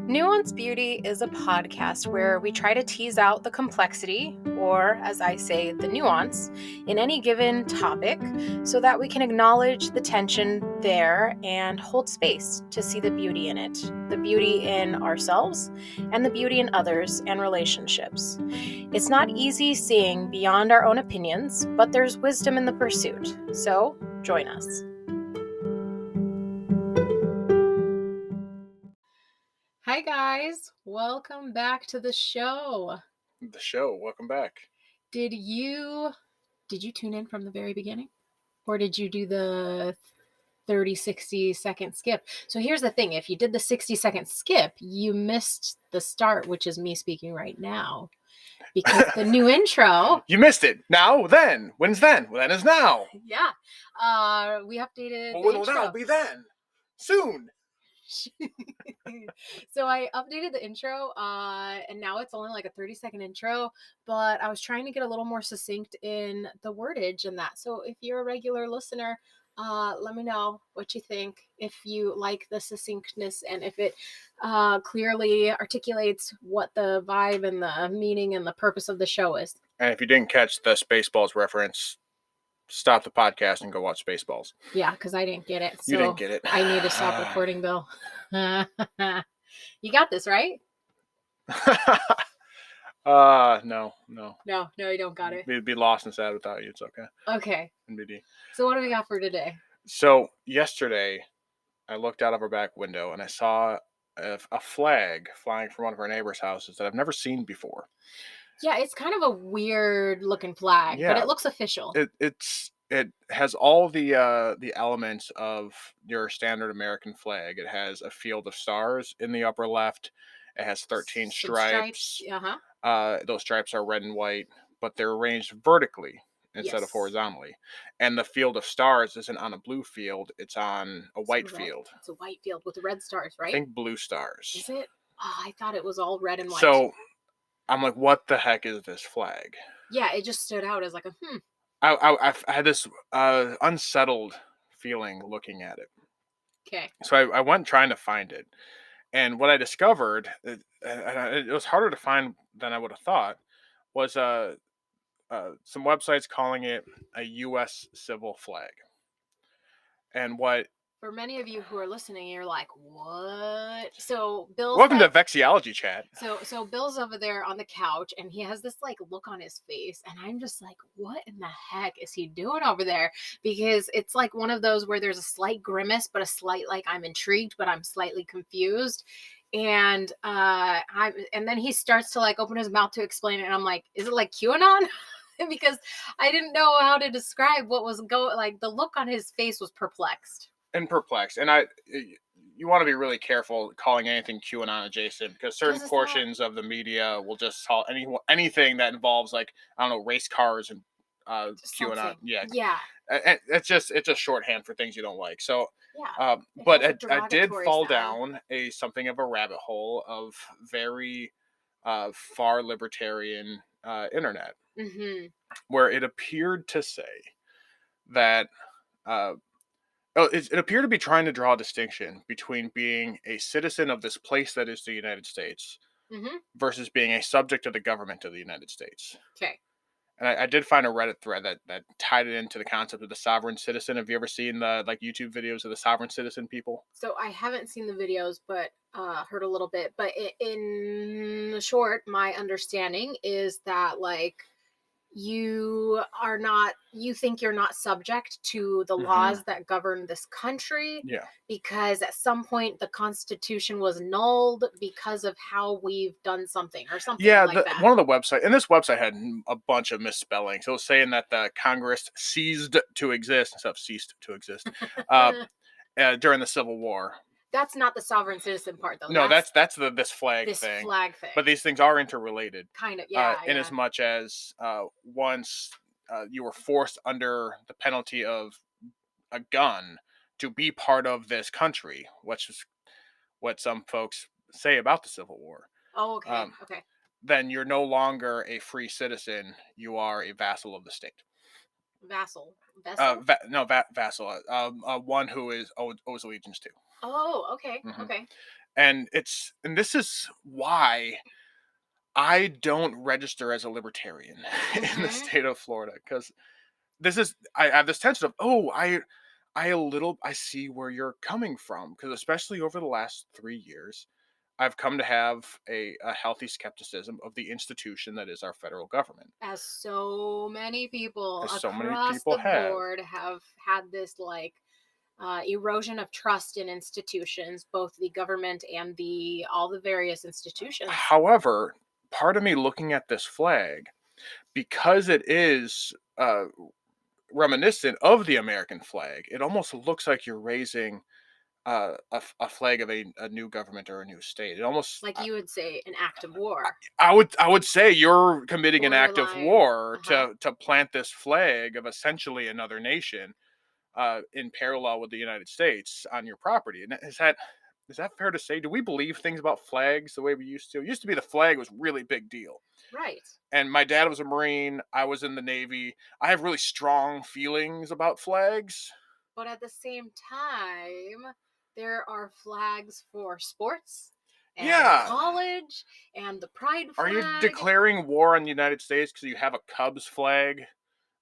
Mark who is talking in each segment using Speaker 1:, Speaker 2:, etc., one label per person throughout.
Speaker 1: Nuanced Beauty is a podcast where we try to tease out the complexity, or as I say, the nuance, in any given topic so that we can acknowledge the tension there and hold space to see the beauty in it, the beauty in ourselves and the beauty in others and relationships. It's not easy seeing beyond our own opinions, but there's wisdom in the pursuit. So join us. Hi guys, welcome back to the show.
Speaker 2: Welcome back.
Speaker 1: Did you tune in from the very beginning? Or did you do the 60 second skip? So here's the thing, if you did the 60-second skip, you missed the start, which is me speaking right now. Because the new intro...
Speaker 2: You missed it. Now, then. When's then? Well, then is now.
Speaker 1: Yeah. We updated
Speaker 2: Well,
Speaker 1: the
Speaker 2: what'll
Speaker 1: intro.
Speaker 2: now be then? Soon.
Speaker 1: So I updated the intro and now it's only like a 30-second intro, but I was trying to get a little more succinct in the wordage and that. So if you're a regular listener, let me know what you think, if you like the succinctness and if it clearly articulates what the vibe and the meaning and the purpose of the show is.
Speaker 2: And if you didn't catch the Spaceballs reference, stop the podcast and go watch Spaceballs.
Speaker 1: Yeah, because I didn't get it. So
Speaker 2: you didn't get it.
Speaker 1: I need to stop recording, Bill. You got this, right?
Speaker 2: No.
Speaker 1: No, you don't got it.
Speaker 2: We'd be lost and sad without you. It's okay.
Speaker 1: Okay.
Speaker 2: NBD.
Speaker 1: So what do we got for today?
Speaker 2: So yesterday, I looked out of our back window and I saw a flag flying from one of our neighbors' houses that I've never seen before.
Speaker 1: Yeah, it's kind of a weird looking flag, but it looks official.
Speaker 2: It has all the elements of your standard American flag. It has a field of stars in the upper left. It has 13 stripes. Those stripes are red and white, but they're arranged vertically instead of horizontally. And the field of stars isn't on a blue field; it's on a white field.
Speaker 1: It's a white field with red stars, right?
Speaker 2: I think blue stars.
Speaker 1: Is it? Oh, I thought it was all red and white.
Speaker 2: So I'm like, what the heck is this flag?
Speaker 1: Yeah, it just stood out as like a
Speaker 2: I had this unsettled feeling looking at it.
Speaker 1: Okay.
Speaker 2: So I went trying to find it. And what I discovered, it was harder to find than I would have thought, was some websites calling it a U.S. civil flag. And what...
Speaker 1: For many of you who are listening, you're like, what? So Bill's
Speaker 2: welcome to Vexiology Chat.
Speaker 1: So Bill's over there on the couch and he has this like look on his face and I'm just like, what in the heck is he doing over there? Because it's like one of those where there's a slight grimace, but a slight like I'm intrigued, but I'm slightly confused. And and then he starts to like open his mouth to explain it and I'm like, is it like QAnon? Because I didn't know how to describe what was like the look on his face was perplexed.
Speaker 2: And perplexed. And you want to be really careful calling anything QAnon adjacent because certain portions of the media will just call anything that involves like, I don't know, race cars and QAnon. Yeah. And it's just shorthand for things you don't like. So, but I did fall down something of a rabbit hole of very far libertarian internet, where it appeared to say that it appeared to be trying to draw a distinction between being a citizen of this place that is the United States versus being a subject of the government of the United States.
Speaker 1: Okay.
Speaker 2: And I did find a Reddit thread that tied it into the concept of the sovereign citizen. Have you ever seen the YouTube videos of the sovereign citizen people?
Speaker 1: So I haven't seen the videos, but heard a little bit. But in short, my understanding is that like you think you're not subject to the laws that govern this country because at some point the Constitution was nulled because of how we've done something or something like that.
Speaker 2: One of the websites, and this website had a bunch of misspellings. It was saying that the Congress ceased to exist during the Civil War.
Speaker 1: That's not the sovereign citizen part, though.
Speaker 2: No, that's this flag thing. But these things are interrelated.
Speaker 1: Kind of, yeah.
Speaker 2: In as much as once you were forced under the penalty of a gun to be part of this country, which is what some folks say about the Civil War.
Speaker 1: Oh, okay. Okay.
Speaker 2: Then you're no longer a free citizen. You are a vassal of the state.
Speaker 1: Vessel.
Speaker 2: Vassal. One who is owes allegiance to.
Speaker 1: Oh, okay,
Speaker 2: Hmm.
Speaker 1: okay.
Speaker 2: And this is why I don't register as a libertarian in the
Speaker 1: Mm-hmm.
Speaker 2: state of Florida, because I have this tension of, I see where you're coming from, because especially over the last 3 years, I've come to have a healthy skepticism of the institution that is our federal government,
Speaker 1: As so many people
Speaker 2: as so many
Speaker 1: across
Speaker 2: people
Speaker 1: the
Speaker 2: have.
Speaker 1: board have had this like erosion of trust in institutions, both the government and the all the various institutions.
Speaker 2: However, part of me looking at this flag, because it is reminiscent of the American flag, it almost looks like you're raising a flag of a new government or a new state. It almost
Speaker 1: Like you would say, an act of war,
Speaker 2: I would say you're committing an act of
Speaker 1: borderline.
Speaker 2: war
Speaker 1: Uh huh.
Speaker 2: to plant this flag of essentially another nation in parallel with the United States on your property. And is that fair to say? Do we believe things about flags the way we used to? It used to be the flag was really big deal.
Speaker 1: Right.
Speaker 2: And my dad was a Marine. I was in the Navy. I have really strong feelings about flags.
Speaker 1: But at the same time, there are flags for sports and
Speaker 2: Yeah.
Speaker 1: college and the pride
Speaker 2: Are you
Speaker 1: flag.
Speaker 2: declaring war on the United States because you have a Cubs flag?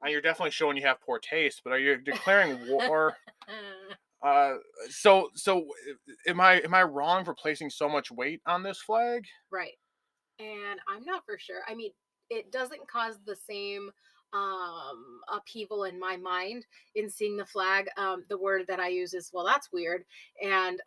Speaker 2: You're definitely showing you have poor taste, but are you declaring war? Uh, so am I wrong for placing so much weight on this flag?
Speaker 1: Right. And I'm not for sure. I mean, it doesn't cause the same upheaval in my mind in seeing the flag. The word that I use is, well, that's weird. And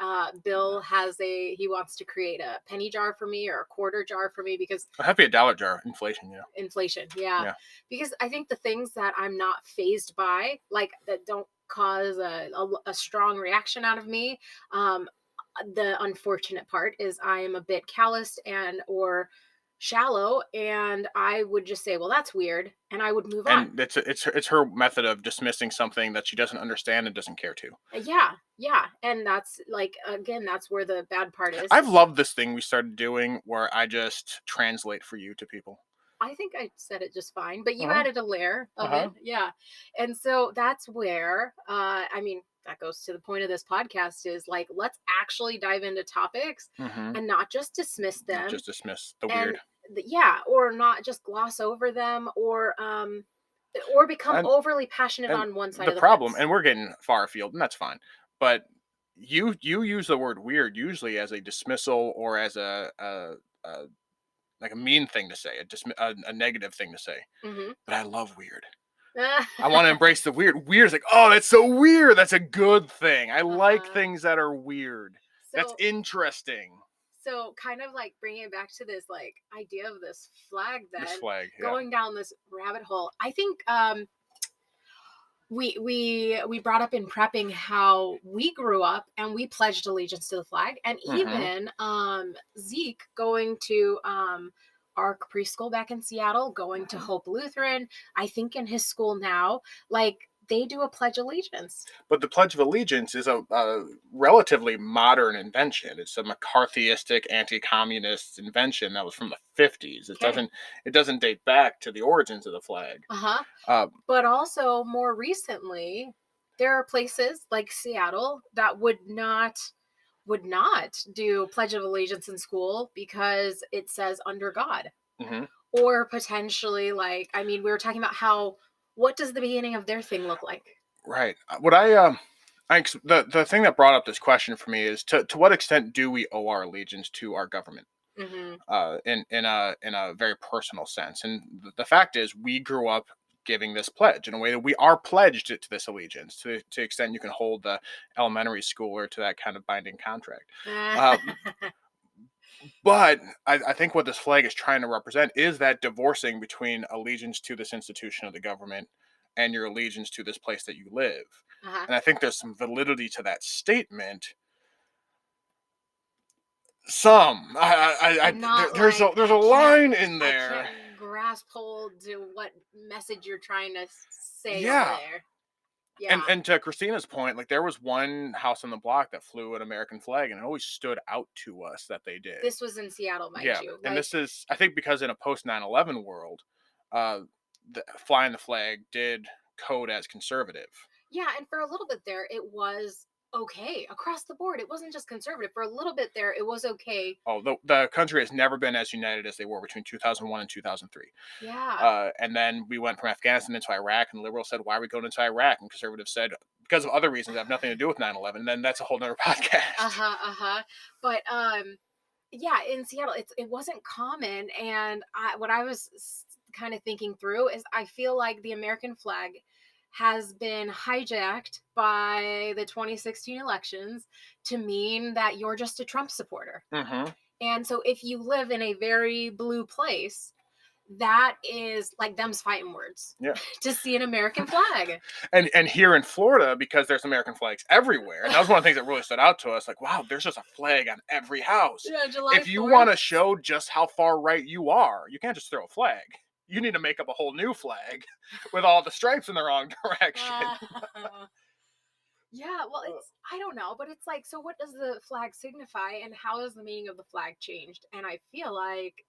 Speaker 1: Bill he wants to create a penny jar for me or a quarter jar for me because
Speaker 2: It have to be a dollar jar. Inflation,
Speaker 1: inflation. Yeah.
Speaker 2: yeah.
Speaker 1: Because I think the things that I'm not phased by, like that don't cause a strong reaction out of me, um, the unfortunate part is I am a bit calloused and or shallow, and I would just say, well, that's weird, and I would move on.
Speaker 2: And it's her method of dismissing something that she doesn't understand and doesn't care to.
Speaker 1: Yeah, yeah, and that's like again, that's where the bad part is.
Speaker 2: I've loved this thing we started doing where I just translate for you to people.
Speaker 1: I think I said it just fine, but
Speaker 2: Uh
Speaker 1: you
Speaker 2: huh.
Speaker 1: added a layer
Speaker 2: Uh
Speaker 1: of
Speaker 2: huh.
Speaker 1: it. Yeah. And so that's where, I mean, that goes to the point of this podcast is like, let's actually dive into topics
Speaker 2: Mm-hmm.
Speaker 1: and not just dismiss
Speaker 2: Not
Speaker 1: them.
Speaker 2: just dismiss the
Speaker 1: And
Speaker 2: weird.
Speaker 1: yeah, or not just gloss over them or become
Speaker 2: And
Speaker 1: overly passionate
Speaker 2: and
Speaker 1: on one side
Speaker 2: the
Speaker 1: of the
Speaker 2: problem,
Speaker 1: fence.
Speaker 2: and we're getting far afield, and that's fine. But you use the word weird usually as a dismissal or as a like a mean thing to say, a negative thing to say.
Speaker 1: Hmm.
Speaker 2: But I love weird. I want to embrace the weird. Weird is like, oh, that's so weird. That's a good thing. I like
Speaker 1: uh-huh.
Speaker 2: things that are weird. That's
Speaker 1: So
Speaker 2: interesting.
Speaker 1: so kind of like bringing it back to this like idea of this flag
Speaker 2: This
Speaker 1: then
Speaker 2: flag, yeah.
Speaker 1: going down this rabbit hole. I think we brought up in prepping how we grew up and we pledged allegiance to the flag, and
Speaker 2: Mm-hmm.
Speaker 1: even Zeke going to Arc preschool back in Seattle, going to Hope Lutheran, I think in his school now, like they do a pledge allegiance.
Speaker 2: But the Pledge of Allegiance is a relatively modern invention. It's a McCarthyistic, anti-communist invention that was from the 50s. It
Speaker 1: Okay.
Speaker 2: doesn't date back to the origins of the flag.
Speaker 1: Uh-huh.
Speaker 2: Uh,
Speaker 1: But also more recently, there are places like Seattle that would not do Pledge of Allegiance in school because it says under God.
Speaker 2: mhm.
Speaker 1: Or potentially, like, I mean, we were talking about what does the beginning of their thing look like?
Speaker 2: Right. What the thing that brought up this question for me is to what extent do we owe our allegiance to our government?
Speaker 1: Mm-hmm.
Speaker 2: In a very personal sense. And the fact is, we grew up giving this pledge in a way that we are pledged to this allegiance to the extent you can hold the elementary schooler to that kind of binding contract. Uh, but I think what this flag is trying to represent is that divorcing between allegiance to this institution of the government and your allegiance to this place that you live.
Speaker 1: Uh-huh.
Speaker 2: And I think there's some validity to that statement. Some,
Speaker 1: But not
Speaker 2: there's
Speaker 1: like
Speaker 2: a line in
Speaker 1: I
Speaker 2: there.
Speaker 1: can't grasp hold to what message you're trying to say over
Speaker 2: Yeah,
Speaker 1: there. Yeah.
Speaker 2: and to Christina's point, like there was one house on the block that flew an American flag, and it always stood out to us that they did.
Speaker 1: This was in Seattle, mind
Speaker 2: Yeah,
Speaker 1: you.
Speaker 2: and
Speaker 1: Like,
Speaker 2: this is, I think, because in a post 9/11 world, uh, flying the flag did code as conservative.
Speaker 1: Yeah, and for a little bit there, it was okay across the board. It wasn't just conservative. For a little bit there, it was okay.
Speaker 2: Oh, the country has never been as united as they were between 2001 and 2003.
Speaker 1: Yeah.
Speaker 2: And then we went from Afghanistan into Iraq, and the liberals said, why are we going into Iraq? And conservatives said, because of other reasons that have nothing to do with 9/11. And then that's a whole nother podcast.
Speaker 1: But yeah, in Seattle, it wasn't common, and what I was kind of thinking through is I feel like the American flag has been hijacked by the 2016 elections to mean that you're just a Trump supporter.
Speaker 2: Mm-hmm.
Speaker 1: And so if you live in a very blue place, that is like them's fighting words.
Speaker 2: Yeah.
Speaker 1: To see an American flag.
Speaker 2: And here in Florida, because there's American flags everywhere, and that was one of the things that really stood out to us. Like, wow, there's just a flag on every house.
Speaker 1: Yeah, July
Speaker 2: if you
Speaker 1: 4th.
Speaker 2: want to show just how far right you are, you can't just throw a flag. You need to make up a whole new flag with all the stripes in the wrong direction.
Speaker 1: Yeah, well, I don't know, but it's like, so what does the flag signify, and how has the meaning of the flag changed? And I feel like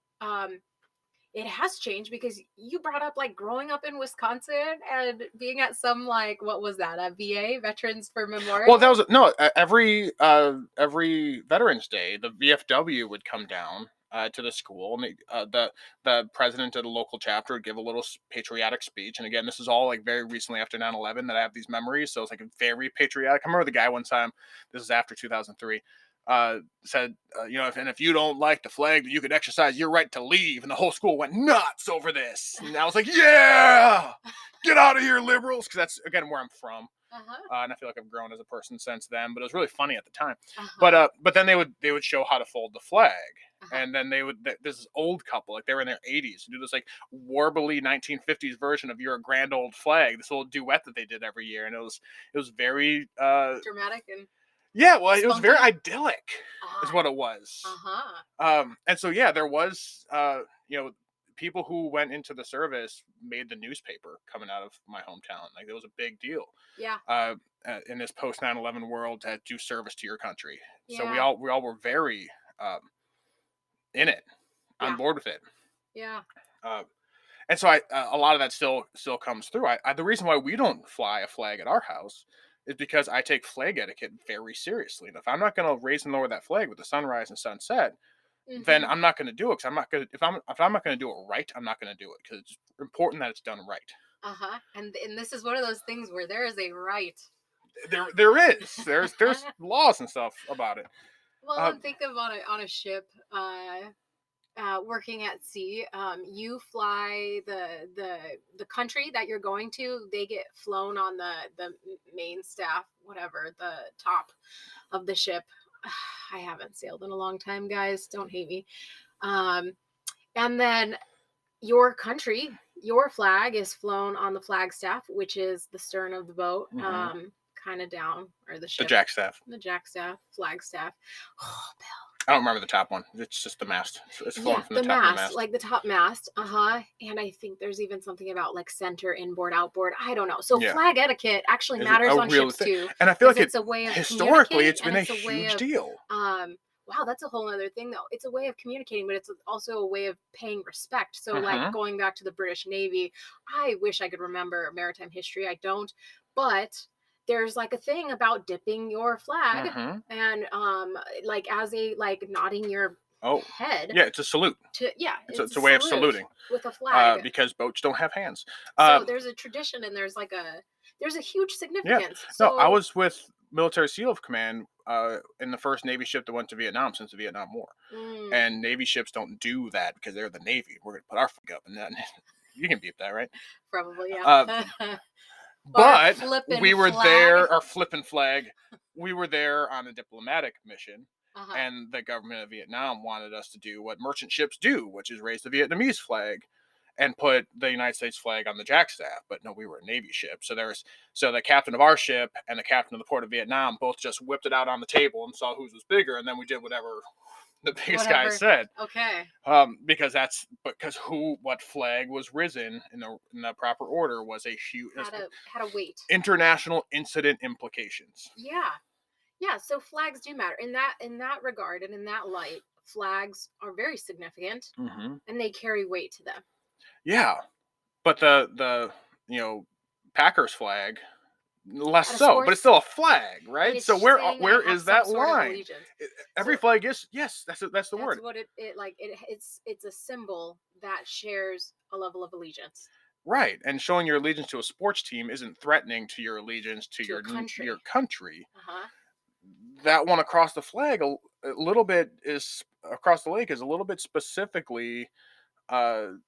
Speaker 1: it has changed, because you brought up like growing up in Wisconsin and being at some, like, what was that, a VA, Veterans for Memorial?
Speaker 2: Well, that was every Veterans Day, the VFW would come down to the school, and the president of the local chapter would give a little patriotic speech. And again, this is all like very recently after 9/11 that I have these memories, so it's like a very patriotic. I remember the guy one time, this is after 2003, said, if you don't like the flag, you could exercise your right to leave. And the whole school went nuts over this. And I was like, yeah, get out of here, liberals. Because that's, again, where I'm from. And I feel like I've grown as a person since then, but it was really funny at the time. But then they would show how to fold the flag. And then this old couple, like they were in their 80s, do this like warbly 1950s version of Your Grand Old Flag, this little duet that they did every year. And it was very
Speaker 1: dramatic and
Speaker 2: yeah, well, it was very idyllic, is what it was. And so, yeah, there was, people who went into the service made the newspaper coming out of my hometown. Like, it was a big deal.
Speaker 1: Yeah.
Speaker 2: In this post 9/11 world, to do service to your country.
Speaker 1: Yeah.
Speaker 2: So we all were very in it, on board with it.
Speaker 1: Yeah.
Speaker 2: And so a lot of that still comes through. The reason why we don't fly a flag at our house is because I take flag etiquette very seriously. And if I'm not going to raise and lower that flag with the sunrise and sunset, then I'm not going to do it. Because I'm not going to, if I'm not going to do it right, I'm not going to do it, because it's important that it's done right.
Speaker 1: And this is one of those things where there is a right.
Speaker 2: There's laws and stuff about it.
Speaker 1: Well, think of on a ship, working at sea, you fly the country that you're going to, they get flown on the main staff, whatever, the top of the ship. I haven't sailed in a long time, guys, don't hate me. And then your country, your flag is flown on the flagstaff, which is the stern of the boat, kind of down, or the ship, the jackstaff, flagstaff. Oh, Bill,
Speaker 2: I don't remember the top one. It's just the mast. It's flown from the top of the mast.
Speaker 1: Like the top mast. And I think there's even something about like center, inboard, outboard. I don't know. So flag etiquette actually matters on ships too.
Speaker 2: And I feel like
Speaker 1: it's a way of
Speaker 2: historically it's been a huge deal.
Speaker 1: Wow, that's a whole other thing though. It's a way of communicating, but it's also a way of paying respect. So like going back to the British Navy, I wish I could remember maritime history. I don't, but there's like a thing about dipping your flag and like as a like nodding your head.
Speaker 2: Yeah, it's a salute. It's a way of saluting
Speaker 1: with a flag,
Speaker 2: because boats don't have hands.
Speaker 1: So there's a tradition, and there's a huge significance.
Speaker 2: Yeah. So I was with Military SEAL Command in the first Navy ship that went to Vietnam since the Vietnam War, and Navy ships don't do that because they're the Navy. We're gonna put our flag up, and then you can beep that, right?
Speaker 1: Probably, yeah.
Speaker 2: But we were there, our flippin' flag. We were there on a diplomatic mission, and the government of Vietnam wanted us to do what merchant ships do, which is raise the Vietnamese flag and put the United States flag on the jackstaff. But no, we were a Navy ship. So the captain of our ship and the captain of the port of Vietnam both just whipped it out on the table and saw whose was bigger, and then we did whatever the biggest guy said.
Speaker 1: Okay.
Speaker 2: Because what flag was risen in the proper order was a huge
Speaker 1: had a weight.
Speaker 2: International incident implications.
Speaker 1: Yeah. So flags do matter in that regard, and in that light, flags are very significant, and they carry weight to them.
Speaker 2: Yeah, but the Packers flag, less
Speaker 1: At a
Speaker 2: so, but it's still a flag,
Speaker 1: and
Speaker 2: right?
Speaker 1: it's
Speaker 2: So
Speaker 1: saying I
Speaker 2: where
Speaker 1: have
Speaker 2: is
Speaker 1: some
Speaker 2: that
Speaker 1: sort of
Speaker 2: line?
Speaker 1: allegiance.
Speaker 2: Every
Speaker 1: So
Speaker 2: flag is, yes, that's the
Speaker 1: that's
Speaker 2: word.
Speaker 1: what it's a symbol that shares a level of allegiance
Speaker 2: Right, and showing your allegiance to a sports team isn't threatening to your allegiance to
Speaker 1: to a
Speaker 2: your
Speaker 1: country.
Speaker 2: country.
Speaker 1: Uh-huh.
Speaker 2: That one across the flag, a little bit is across the lake is a little bit specifically uh,
Speaker 1: It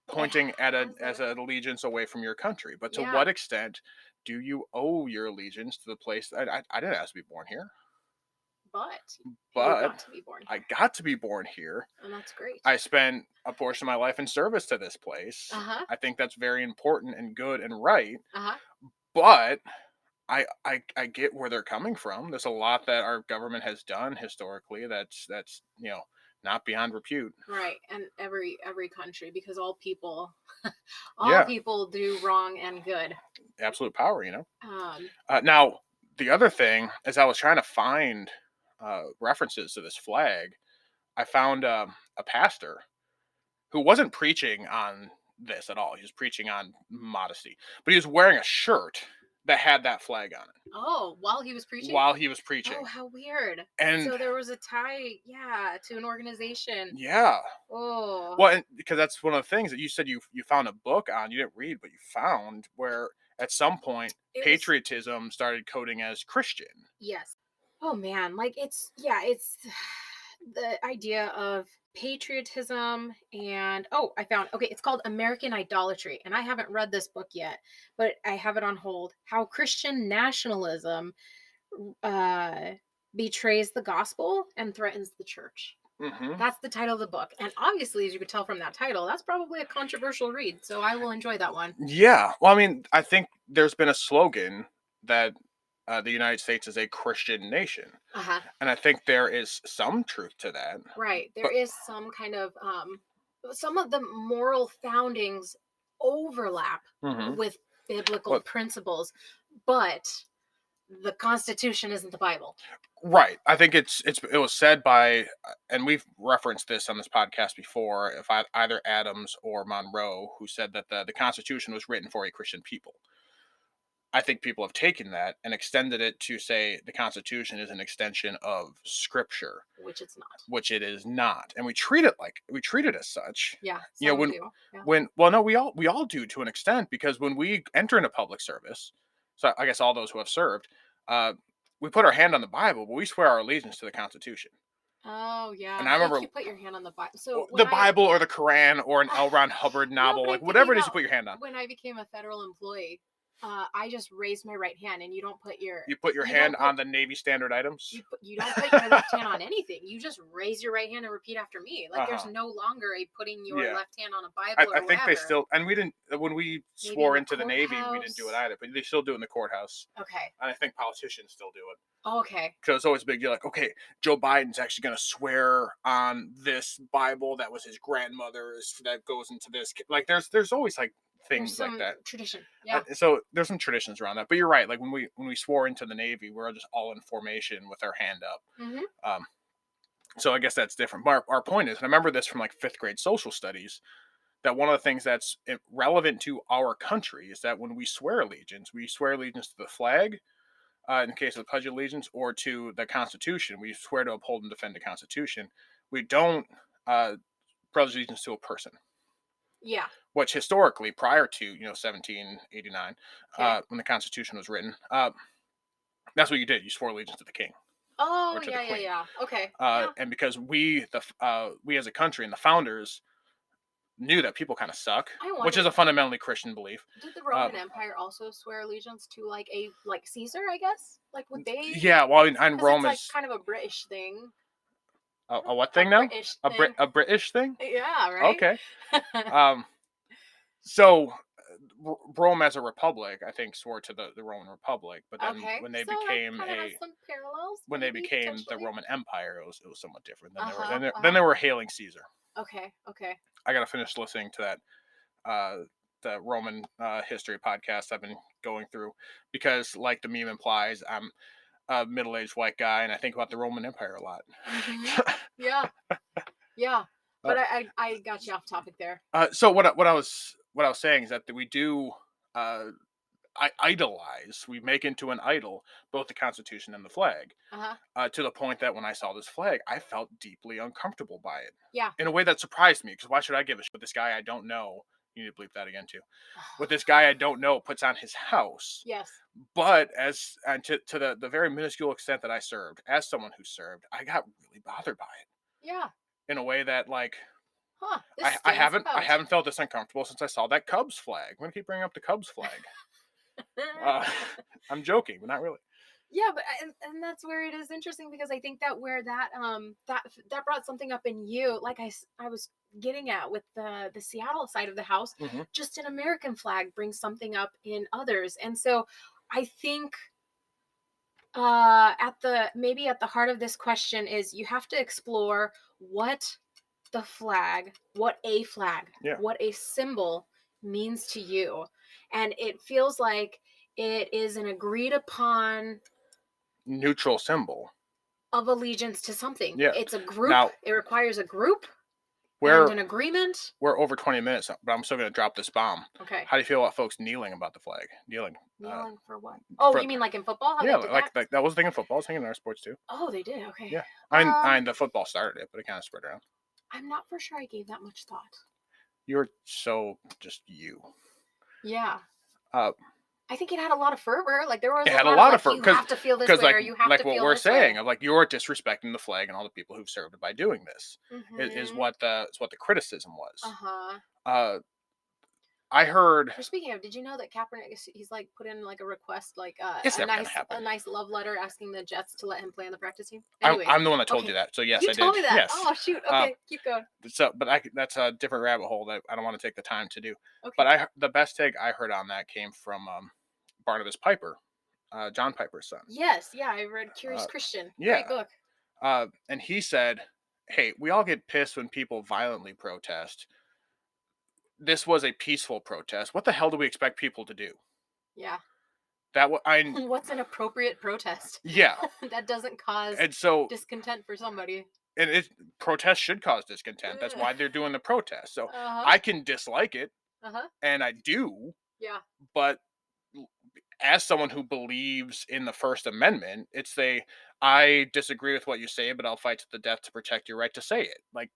Speaker 2: pointing at
Speaker 1: has
Speaker 2: as
Speaker 1: a
Speaker 2: an allegiance away from your country. But to
Speaker 1: yeah,
Speaker 2: what extent do you owe your allegiance to the place? I didn't ask to be born here,
Speaker 1: but you
Speaker 2: but
Speaker 1: got to be born
Speaker 2: I
Speaker 1: here.
Speaker 2: got to be born here.
Speaker 1: And that's great.
Speaker 2: I spent a portion of my life in service to this place.
Speaker 1: Uh-huh.
Speaker 2: I think that's very important and good and right.
Speaker 1: Uh-huh.
Speaker 2: But I get where they're coming from. There's a lot that our government has done historically that's not beyond repute.
Speaker 1: Right. And every country, because all people all
Speaker 2: Yeah,
Speaker 1: people do wrong and good.
Speaker 2: absolute power.
Speaker 1: Um
Speaker 2: Now the other thing is I was trying to find references to this flag. I found a pastor who wasn't preaching on this at all. He was preaching on modesty, but he was wearing a shirt that had that flag on it
Speaker 1: oh, while he was preaching?
Speaker 2: while he was
Speaker 1: Oh,
Speaker 2: preaching.
Speaker 1: how weird.
Speaker 2: And
Speaker 1: So there was a tie, yeah, to an organization.
Speaker 2: yeah,
Speaker 1: Oh,
Speaker 2: well, and because that's one of the things that you said you found a book on, you didn't read, but you found where at some point
Speaker 1: it was
Speaker 2: patriotism started coding as Christian.
Speaker 1: yes. Oh man, like it's the idea of patriotism and oh, I found okay, it's called American Idolatry and I haven't read this book yet, but I have it on hold. How Christian nationalism uh betrays the gospel and threatens the church.
Speaker 2: Hmm.
Speaker 1: That's the title of the book. And obviously, as you could tell from that title, that's probably a controversial read. So I will enjoy that one.
Speaker 2: Yeah, well, I mean, I think there's been a slogan that the United States is a Christian nation,
Speaker 1: Uh huh.
Speaker 2: and I think there is some truth to that.
Speaker 1: Right. There
Speaker 2: But
Speaker 1: is some kind of some of the moral foundings overlap
Speaker 2: mhm.
Speaker 1: with biblical
Speaker 2: But
Speaker 1: principles, but the Constitution isn't the Bible.
Speaker 2: right, I think it was said by, and we've referenced this on this podcast before, if either Adams or Monroe, who said that the Constitution was written for a Christian people. I think people have taken that and extended it to say the Constitution is an extension of Scripture,
Speaker 1: Which it's not.
Speaker 2: which it is not, and we treat it as such.
Speaker 1: Yeah,
Speaker 2: You know,
Speaker 1: some do. Yeah.
Speaker 2: when well, no, we all do to an extent because when we enter into public service, so I guess all those who have served, uh, we put our hand on the Bible, but we swear our allegiance to the Constitution.
Speaker 1: Oh
Speaker 2: And
Speaker 1: yeah,
Speaker 2: I
Speaker 1: if
Speaker 2: remember
Speaker 1: you put your hand on the Bible. So
Speaker 2: the
Speaker 1: when I
Speaker 2: Bible or the Quran or an L. Ron Hubbard
Speaker 1: no,
Speaker 2: novel,
Speaker 1: but
Speaker 2: like
Speaker 1: I'm thinking
Speaker 2: whatever it is you
Speaker 1: about
Speaker 2: put your hand on.
Speaker 1: when I became a federal employee. I just raised my right hand, and you don't put your
Speaker 2: You put your
Speaker 1: you don't
Speaker 2: hand
Speaker 1: put
Speaker 2: on the Navy standard items.
Speaker 1: you don't put your left hand on anything. You just raise your right hand and repeat after me. Like there's
Speaker 2: Uh-huh.
Speaker 1: no longer a putting your
Speaker 2: Yeah.
Speaker 1: left hand on a Bible
Speaker 2: I
Speaker 1: or
Speaker 2: think they
Speaker 1: whatever.
Speaker 2: still, and we didn't, when we
Speaker 1: Maybe in
Speaker 2: swore
Speaker 1: the
Speaker 2: into the Navy, we didn't do it
Speaker 1: courthouse.
Speaker 2: either, but they still do it in the courthouse.
Speaker 1: Okay.
Speaker 2: And I think politicians still do it.
Speaker 1: Okay.
Speaker 2: Because it's always a big deal. Like, okay, Joe Biden's actually going to swear on this Bible that was his grandmother's that goes into this. Like, there's always like
Speaker 1: There's
Speaker 2: things like
Speaker 1: some
Speaker 2: that.
Speaker 1: tradition. Yeah.
Speaker 2: So there's some traditions around that. But you're right. Like when we swore into the Navy, we're just all in formation with our hand up.
Speaker 1: Mm-hmm.
Speaker 2: Um, so I guess that's different. But our point is, and I remember this from like fifth grade social studies, that one of the things that's relevant to our country is that when we swear allegiance to the flag, in the case of the Pledge of Allegiance, or to the Constitution. We swear to uphold and defend the Constitution. We don't pledge allegiance to a person.
Speaker 1: Yeah.
Speaker 2: Which historically, prior to 1789,
Speaker 1: Okay.
Speaker 2: when the Constitution was written, that's what you did. You swore allegiance to the king
Speaker 1: Oh
Speaker 2: or to the
Speaker 1: yeah, yeah,
Speaker 2: queen.
Speaker 1: yeah. Okay. Yeah.
Speaker 2: And because we as a country and the founders knew that people kind of suck,
Speaker 1: I
Speaker 2: which
Speaker 1: wonder,
Speaker 2: is a fundamentally Christian belief.
Speaker 1: did the
Speaker 2: Uh,
Speaker 1: Roman Empire also swear allegiance to like Caesar? I guess. Like would they?
Speaker 2: yeah, well, and
Speaker 1: Because
Speaker 2: Rome
Speaker 1: it's like
Speaker 2: is
Speaker 1: kind of a British thing.
Speaker 2: a what
Speaker 1: A
Speaker 2: thing now?
Speaker 1: British thing.
Speaker 2: A British thing?
Speaker 1: Yeah. Right.
Speaker 2: Okay. Um, So Rome as a republic, I think, swore to the Roman Republic, but then
Speaker 1: Okay.
Speaker 2: when they
Speaker 1: So that
Speaker 2: became
Speaker 1: kind of has some parallels.
Speaker 2: when they
Speaker 1: Maybe
Speaker 2: became the
Speaker 1: potentially.
Speaker 2: Roman Empire, it was somewhat different.
Speaker 1: Uh
Speaker 2: Then
Speaker 1: huh.
Speaker 2: then they were hailing Caesar.
Speaker 1: Okay. Okay.
Speaker 2: I gotta finish listening to that the Roman history podcast I've been going through because, like the meme implies, I'm a middle-aged white guy and I think about the Roman Empire a lot.
Speaker 1: Mm-hmm. Yeah. Yeah. But I got you off topic there.
Speaker 2: So what I was saying is that we do. idolize, we make into an idol both the Constitution and the flag, to the point that when I saw this flag, I felt deeply uncomfortable by it.
Speaker 1: Yeah.
Speaker 2: In a way that surprised me, because why should I give a shit? But this guy I don't know, you need to bleep that again too. What this guy I don't know puts on his house.
Speaker 1: Yes.
Speaker 2: But to the very minuscule extent that I served, as someone who served, I got really bothered by it.
Speaker 1: Yeah.
Speaker 2: In a way that, like,
Speaker 1: This
Speaker 2: I
Speaker 1: stands out.
Speaker 2: haven't felt this uncomfortable since I saw that Cubs flag. I'm gonna keep bringing up the Cubs flag. I'm joking, but not really.
Speaker 1: Yeah, but and that's where it is interesting, because I think that where that that brought something up in you, like I was getting at with the Seattle side of the house.
Speaker 2: Mhm.
Speaker 1: Just an American flag brings something up in others, and so I think at the heart of this question is you have to explore what the flag, what a flag,
Speaker 2: Yeah.
Speaker 1: what a symbol means to you. And it feels like it is an agreed upon
Speaker 2: Neutral symbol.
Speaker 1: of allegiance to something.
Speaker 2: Yeah.
Speaker 1: It's a group.
Speaker 2: Now,
Speaker 1: it requires a group
Speaker 2: we're
Speaker 1: and an agreement.
Speaker 2: we're over 20 minutes, but I'm still gonna drop this bomb.
Speaker 1: Okay.
Speaker 2: How do you feel about folks kneeling about the flag? Kneeling.
Speaker 1: Kneeling for what? Oh,
Speaker 2: for-
Speaker 1: you mean like in football? How
Speaker 2: Yeah,
Speaker 1: they did
Speaker 2: like
Speaker 1: that?
Speaker 2: that was a thing in football. I was thinking in our sports too.
Speaker 1: Oh, they did. Okay.
Speaker 2: Yeah. I mean, the football started it, but it kind of spread around.
Speaker 1: I'm not for sure I gave that much thought.
Speaker 2: You're so just you.
Speaker 1: Yeah.
Speaker 2: Uh,
Speaker 1: I think it had a lot of fervor. Like there was
Speaker 2: It had a lot of fervor,
Speaker 1: you have to feel this way,
Speaker 2: like
Speaker 1: or you have
Speaker 2: like
Speaker 1: to
Speaker 2: what
Speaker 1: feel
Speaker 2: we're
Speaker 1: this
Speaker 2: saying
Speaker 1: way.
Speaker 2: of like you're disrespecting the flag and all the people who've served by doing this is
Speaker 1: Mhm.
Speaker 2: what the criticism was.
Speaker 1: Uh-huh.
Speaker 2: I heard.
Speaker 1: For speaking of, did you know that Kaepernick he's like put in like a request, like
Speaker 2: It's
Speaker 1: a
Speaker 2: never gonna
Speaker 1: nice
Speaker 2: happen.
Speaker 1: love letter asking the Jets to let him play on the practice team?
Speaker 2: I'm
Speaker 1: Anyways,
Speaker 2: the one that told
Speaker 1: okay.
Speaker 2: you that, so yes,
Speaker 1: You
Speaker 2: I did.
Speaker 1: told me that.
Speaker 2: Yes.
Speaker 1: Oh shoot. Okay, keep going.
Speaker 2: So, but that's a different rabbit hole that I don't want to take the time to do.
Speaker 1: Okay.
Speaker 2: But the best take I heard on that came from Barnabas Piper, John Piper's son.
Speaker 1: Yes, yeah, I read Curious Christian.
Speaker 2: Yeah.
Speaker 1: Great book.
Speaker 2: And he said, "Hey, we all get pissed when people violently protest. This was a peaceful protest. What the hell do we expect people to do?"
Speaker 1: Yeah.
Speaker 2: What's
Speaker 1: an appropriate protest?
Speaker 2: Yeah.
Speaker 1: That doesn't cause discontent for somebody.
Speaker 2: And protests should cause discontent. That's why they're doing the protest. So
Speaker 1: Uh-huh.
Speaker 2: I can dislike it, and I do.
Speaker 1: Yeah.
Speaker 2: But as someone who believes in the First Amendment, I disagree with what you say, but I'll fight to the death to protect your right to say it. Like,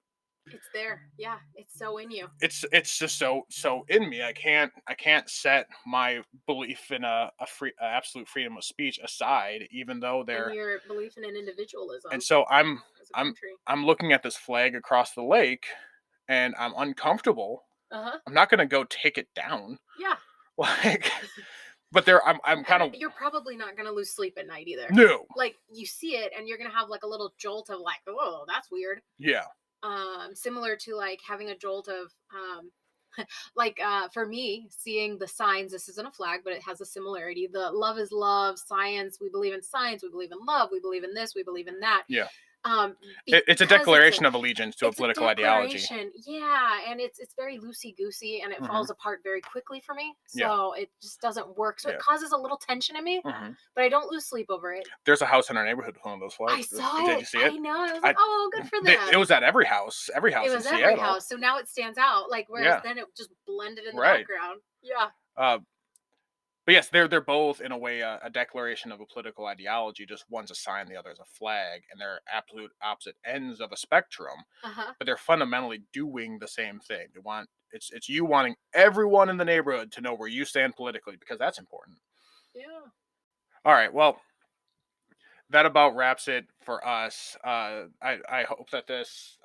Speaker 1: it's there. Yeah, it's so in you.
Speaker 2: It's just so in me. I can't set my belief in a absolute freedom of speech aside, even though
Speaker 1: and your belief in an individualism.
Speaker 2: And so I'm looking at this flag across the lake, and I'm uncomfortable. I'm not gonna go take it down.
Speaker 1: Yeah.
Speaker 2: Like, but I'm kind of.
Speaker 1: You're probably not gonna lose sleep at night either.
Speaker 2: No.
Speaker 1: Like you see it, and you're gonna have like a little jolt of like, oh, that's weird.
Speaker 2: Yeah.
Speaker 1: Similar to like having a jolt of for me, seeing the signs. This isn't a flag, but it has a similarity. The love is love, science. We believe in science. We believe in love. We believe in this. We believe in that.
Speaker 2: Yeah. It's a declaration of allegiance to a political ideology.
Speaker 1: Yeah, and it's very loosey-goosey, and it falls apart very quickly for me. So it just doesn't work. So it causes a little tension in me, but I don't lose sleep over it.
Speaker 2: There's a house in our neighborhood with one of those flags.
Speaker 1: I saw it.
Speaker 2: Did you see it?
Speaker 1: I know. I was like, oh, good for them.
Speaker 2: It was at every house. Every house
Speaker 1: it was
Speaker 2: in
Speaker 1: every
Speaker 2: Seattle.
Speaker 1: house. So now it stands out. Like whereas then it just blended in the background. Yeah.
Speaker 2: But yes, they're both in a way a declaration of a political ideology. Just one's a sign, the other is a flag, and they're absolute opposite ends of a spectrum. But they're fundamentally doing the same thing. It's you wanting everyone in the neighborhood to know where you stand politically, because that's important.
Speaker 1: Yeah.
Speaker 2: All right. Well, that about wraps it for us. I hope that this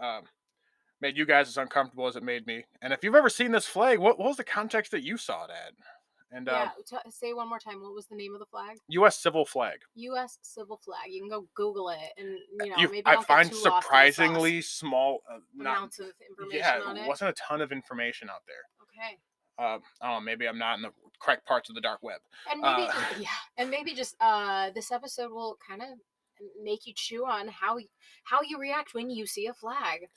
Speaker 2: made you guys as uncomfortable as it made me. And if you've ever seen this flag, what was the context that you saw it at? And
Speaker 1: say one more time. What was the name of the flag?
Speaker 2: U.S. civil flag.
Speaker 1: U.S. civil flag. You can go Google it, and maybe
Speaker 2: I
Speaker 1: don't
Speaker 2: find
Speaker 1: get too
Speaker 2: surprisingly small
Speaker 1: amounts of information on it.
Speaker 2: Yeah, it wasn't a ton of information out there.
Speaker 1: Okay.
Speaker 2: I don't know. Maybe I'm not in the correct parts of the dark web.
Speaker 1: And maybe just this episode will kind of make you chew on how you react when you see a flag,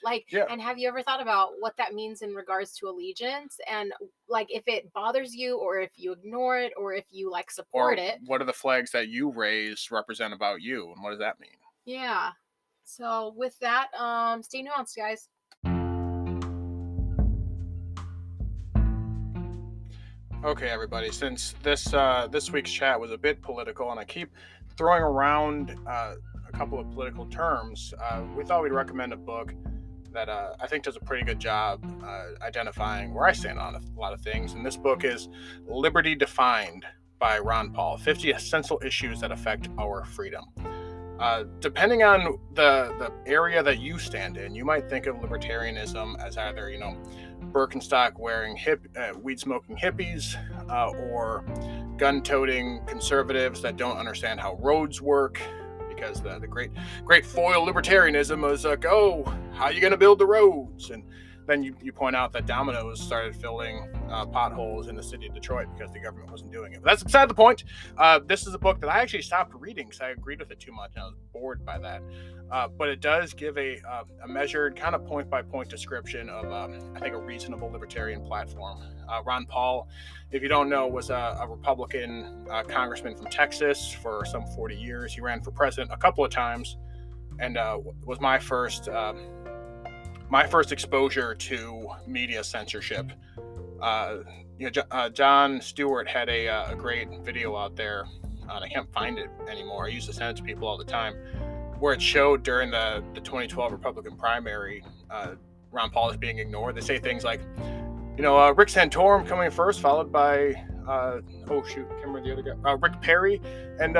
Speaker 1: and have you ever thought about what that means in regards to allegiance, and like if it bothers you, or if you ignore it, or if you support it.
Speaker 2: What are the flags that you raise represent about you, and what does that mean?
Speaker 1: Yeah. So with that, stay nuanced, guys.
Speaker 2: Okay, everybody. Since this week's chat was a bit political, and I keep throwing around a couple of political terms, we thought we'd recommend a book that I think does a pretty good job identifying where I stand on a lot of things. And this book is Liberty Defined by Ron Paul: 50 Essential Issues That Affect Our Freedom. Depending on the area that you stand in, you might think of libertarianism as either, Birkenstock wearing weed smoking hippies, or gun toting conservatives that don't understand how roads work. Because the great foil libertarianism was like, oh, how are you going to build the roads? And then you point out that Domino's started filling potholes in the city of Detroit because the government wasn't doing it. But that's beside the point. This is a book that I actually stopped reading because I agreed with it too much and I was bored by that. But it does give a measured, kind of point-by-point description of, I think, a reasonable libertarian platform. Ron Paul, if you don't know, was a Republican congressman from Texas for some 40 years. He ran for president a couple of times and was my first exposure to media censorship. John Stewart had a great video out there, and I can't find it anymore. I used to send it to people all the time, where it showed during the 2012 Republican primary, Ron Paul is being ignored. They say things like, Rick Santorum coming first, followed by, can't remember the other guy, Rick Perry, and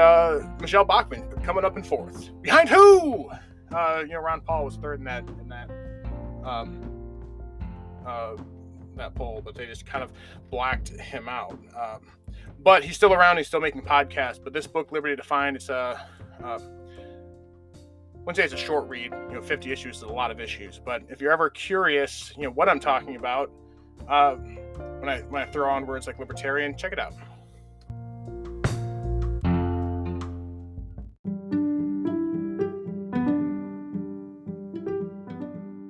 Speaker 2: Michelle Bachmann coming up in fourth. Behind who? Ron Paul was third in that poll, but they just kind of blacked him out. But he's still around. He's still making podcasts. But this book, Liberty Defined, it's I wouldn't say it's a short read. 50 issues is a lot of issues. But if you're ever curious, what I'm talking about, when I throw on words like libertarian, check it out.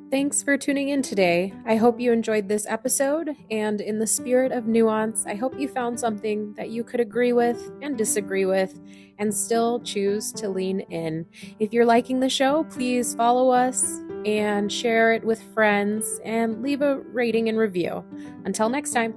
Speaker 1: Thanks for tuning in today. I hope you enjoyed this episode, and in the spirit of nuance, I hope you found something that you could agree with and disagree with and still choose to lean in. If you're liking the show, please follow us and share it with friends and leave a rating and review. Until next time.